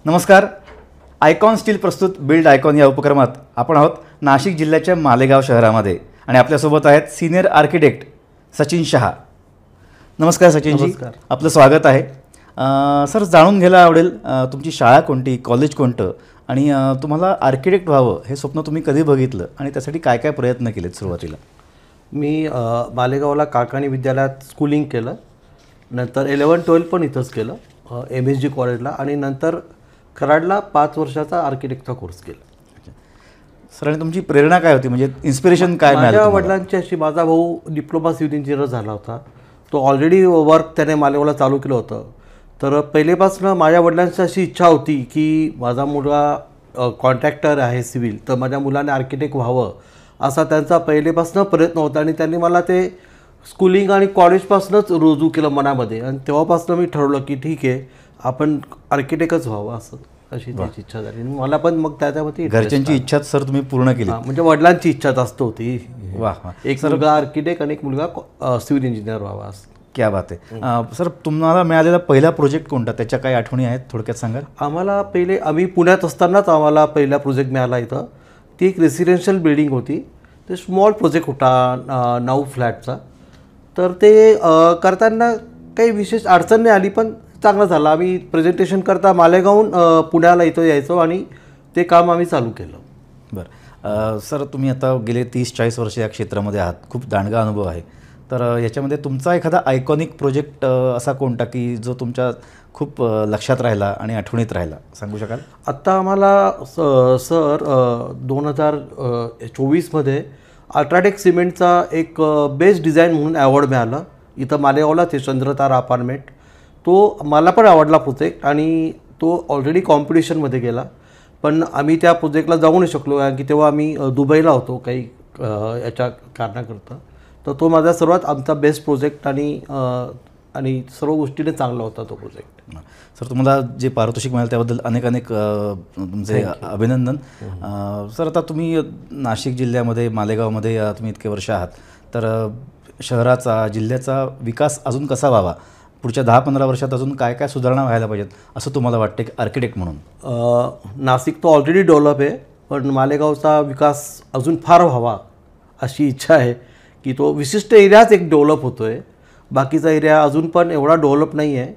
नमस्कार. Icon steel प्रस्तुत build icon या उपक्रमात आपण आहोत नाशिक जिल्ह्याच्या मालेगाव शहरामध्ये आणि आपल्यासोबत आहेत सिनियर आर्किटेक्ट सचिन शहा. नमस्कार सचिनजी. आपलं स्वागत आहे. सर, जाणून घ्यायला आवडेल तुमची शाळा कोणती, कॉलेज कोणतं आणि तुम्हाला आर्किटेक्ट व्हावं हे स्वप्न तुम्ही कधी बघितलं आणि त्यासाठी काय काय प्रयत्न केलेत सुरुवातीला? मी मालेगावला काकाणी विद्यालयात स्कूलिंग केलं, नंतर 11-12 पण इथंच केलं MSG कॉलेजला, आणि नंतर कराडला 5 वर्षाचा आर्किटेक्टचा कोर्स केला. सर, आणि तुमची प्रेरणा काय होती, म्हणजे इन्स्पिरेशन काय मिळालं? माझ्या वडिलांची अशी, माझा भाऊ डिप्लोमा सिव्हिल इंजिनियर झाला होता. तो ऑलरेडी वर्क त्याने मालेगावला चालू केलं होतं. तर पहिलेपासून माझ्या वडिलांची अशी इच्छा होती की माझा मुलगा कॉन्ट्रॅक्टर आहे सिव्हिल, तर माझ्या मुलाने आर्किटेक्ट व्हावं असा त्यांचा पहिलेपासून प्रयत्न होता. आणि त्यांनी मला ते स्कूलिंग आणि कॉलेजपासूनच रुजू केलं मनामध्ये, आणि तेव्हापासून मी ठरवलं की ठीक आहे, आपण आर्किटेक्टच व्हावं, असं अशी त्याची इच्छा झाली. मला पण मग त्याच्यामध्ये घरच्यांची इच्छाच सर तुम्ही पूर्ण केली? म्हणजे वडिलांची इच्छा जास्त होती. वाह. एक मुलगा आर्किटेक्ट आणि एक मुलगा सिव्हिल इंजिनियर व्हावा. क्या बात आहे. सर, तुम्हाला मिळालेला पहिला प्रोजेक्ट कोणता, त्याच्या काही आठवणी आहेत, थोडक्यात सांगाल? आम्ही पुण्यात असतानाच आम्हाला पहिला प्रोजेक्ट मिळाला इथं. ती एक रेसिडेन्शियल बिल्डिंग होती. ते स्मॉल प्रोजेक्ट होता 9 फ्लॅटचा. तर ते करताना काही विशेष अडचण नाही आली, पण चांगलं झालं. आम्ही प्रेझेंटेशन करता मालेगावहून पुण्याला इथं यायचो आणि ते काम आम्ही चालू केलं. बरं. सर, तुम्ही आता गेले 30-40 वर्ष या क्षेत्रामध्ये आहात, खूप दांडगा अनुभव आहे. तर याच्यामध्ये तुमचा एखादा आयकॉनिक प्रोजेक्ट असा कोणता की जो तुमच्या खूप लक्षात राहिला आणि आठवणीत राहिला, सांगू शकाल? आत्ता आम्हाला सर 2024मध्ये अल्ट्राटेक सिमेंटचा एक बेस्ट डिझाईन म्हणून अवॉर्ड मिळालं इथं मालेगावला, ते चंद्रतारा अपार्टमेंट. तो मला पण आवडला प्रोजेक्ट, आणि तो ऑलरेडी कॉम्पिटिशनमध्ये गेला, पण आम्ही त्या प्रोजेक्टला जाऊ नाही शकलो कारण की तेव्हा आम्ही दुबईला होतो काही याच्या कारणाकरता. तर तो माझा सर्वात आमचा बेस्ट प्रोजेक्ट आणि सर्व गोष्टीने चांगला होता तो प्रोजेक्ट. सर, तुम्हाला जे पारितोषिक मिळालं त्याबद्दल अनेक तुमचे अभिनंदन. सर, आता तुम्ही नाशिक जिल्ह्यामध्ये मालेगावमध्ये तुम्ही इतके वर्ष आहात, तर शहराचा, जिल्ह्याचा विकास अजून कसा व्हावा, पुढच्या 10-15 वर्षात अजून काय काय सुधारणा व्हायला पाहिजेत असं तुम्हाला वाटतं की आर्किटेक्ट म्हणून? नाशिक तो ऑलरेडी डेव्हलप आहे, पण मालेगावचा विकास अजून फार व्हावा अशी इच्छा आहे की तो विशिष्ट एरियाच एक डेव्हलप होतो आहे, बाकीचा एरिया अजून पण एवढा डेव्हलप नाही आहे.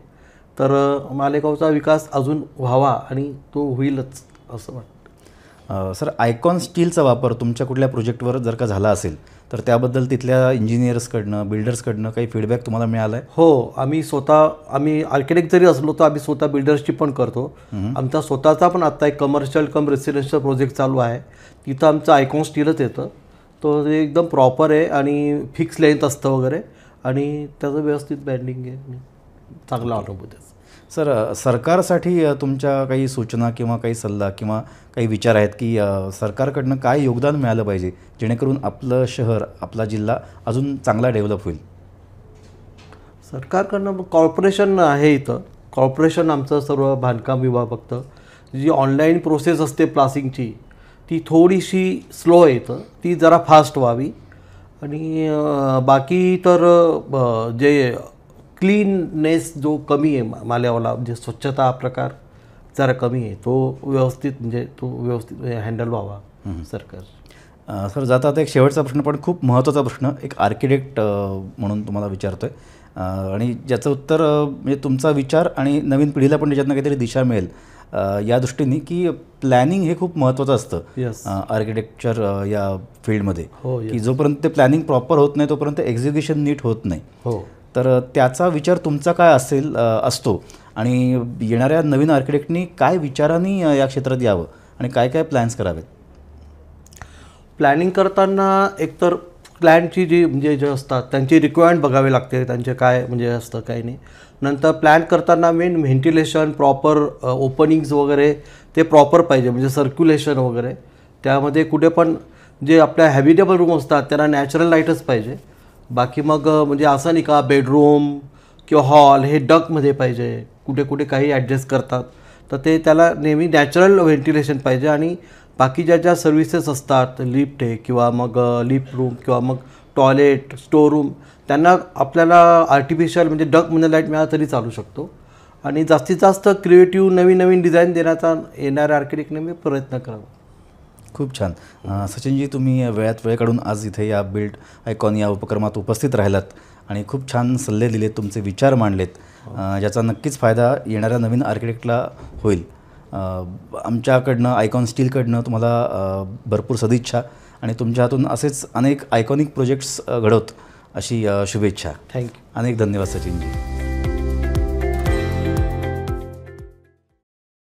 तर मालेगावचा विकास अजून व्हावा आणि तो होईलच असं वाटतं. सर, आयकॉन स्टीलचा वापर तुमच्या कुठल्या प्रोजेक्टवर जर का झाला असेल तर त्याबद्दल तिथल्या इंजिनियर्सकडनं, बिल्डर्सकडनं काही फीडबॅक तुम्हाला मिळाला आहे? हो, आम्ही आर्किटेक्ट जरी असलो तर आम्ही स्वतः बिल्डर्सची पण करतो. आमचा स्वतःचा पण आत्ता एक कमर्शियल कम रेसिडेन्शियल प्रोजेक्ट चालू आहे, तिथं आमचं आयकॉन स्टीलच येतं. तो ते एकदम प्रॉपर आहे आणि फिक्स लेंथ असतं वगैरे, आणि त्याचं व्यवस्थित बँडिंग आहे, चांगला अनुभव त्याचा. सर, सरकारसाठी तुमच्या काही सूचना किंवा काही सल्ला किंवा काही विचार आहेत की सरकारकडनं काय योगदान मिळालं पाहिजे जेणेकरून आपलं शहर, आपला जिल्हा अजून चांगला डेव्हलप होईल? सरकारकडनं कॉर्पोरेशन आहे इथं. कॉर्पोरेशन आमचं सर्व बांधकाम विभाग बघतं. जी ऑनलाईन प्रोसेस असते प्लासिंगची ती थोडीशी स्लो आहे इथं, ती जरा फास्ट व्हावी. आणि बाकी तर जे क्लीननेस जो कमी आहे मालेगावला, म्हणजे स्वच्छता हा प्रकार जरा कमी आहे, तो व्यवस्थित हँडल व्हावा सरकार. सर, जाता एक शेवटचा प्रश्न, पण खूप महत्त्वाचा प्रश्न, एक आर्किटेक्ट म्हणून तुम्हाला विचारतो आहे, आणि ज्याचं उत्तर म्हणजे तुमचा विचार आणि नवीन पिढीला पण त्याच्यातनं काहीतरी दिशा मिळेल या दृष्टीने की प्लॅनिंग हे खूप महत्त्वाचं असतं आर्किटेक्चर या फील्डमध्ये. की जोपर्यंत ते प्लॅनिंग प्रॉपर होत नाही तोपर्यंत एक्झिक्युशन नीट होत नाही. तर त्याचा विचार तुमचा काय असतो, आणि येणाऱ्या नवीन आर्किटेक्टनी काय विचारांनी या क्षेत्रात यावं आणि काय काय प्लॅन्स करावेत? प्लॅनिंग करताना एकतर प्लॅनची जे असतात त्यांची रिक्वायरमेंट बघावी लागते, त्यांचे काय म्हणजे असतं काय नाही. नंतर प्लॅन करताना मेन व्हेंटिलेशन, प्रॉपर ओपनिंग्स वगैरे ते प्रॉपर पाहिजे, म्हणजे सर्क्युलेशन वगैरे. त्यामध्ये कुठे पण जे आपल्या हॅबिटेबल रूम असतात त्यांना नॅचरल लाईटच पाहिजे. बाकी मग म्हणजे असं नाही का बेडरूम किंवा हॉल हे डकमध्ये पाहिजे, कुठे कुठे काही ॲडजस्ट करतात, तर ते त्याला नेहमी नॅचरल व्हेंटिलेशन पाहिजे. आणि बाकी ज्या सर्व्हिसेस असतात, लिफ्ट आहे किंवा मग लिफ्ट रूम किंवा मग टॉयलेट, स्टोर रूम, त्यांना आपल्याला आर्टिफिशियल म्हणजे डकमध्ये लाईट मिळाला तरी चालू शकतो. आणि जास्तीत जास्त क्रिएटिव्ह नवीन नवीन डिझाईन देण्याचा येणाऱ्या आर्किटेक्टने मी प्रयत्न करावा. खूप छान. सचिनजी, तुम्ही वेळात वेळ काढून आज इथे या बिल्ड आयकॉन या उपक्रमात उपस्थित राहिलात आणि खूप छान सल्ले दिलेत, तुमचे विचार मांडलेत, ज्याचा नक्कीच फायदा येणाऱ्या नवीन आर्किटेक्टला होईल. आमच्याकडनं आयकॉन स्टीलकडनं तुम्हाला भरपूर सदिच्छा आणि तुमच्या हातून असेच अनेक आयकॉनिक प्रोजेक्ट्स घडवत अशी शुभेच्छा. थँक्यू. अनेक धन्यवाद सचिनजी.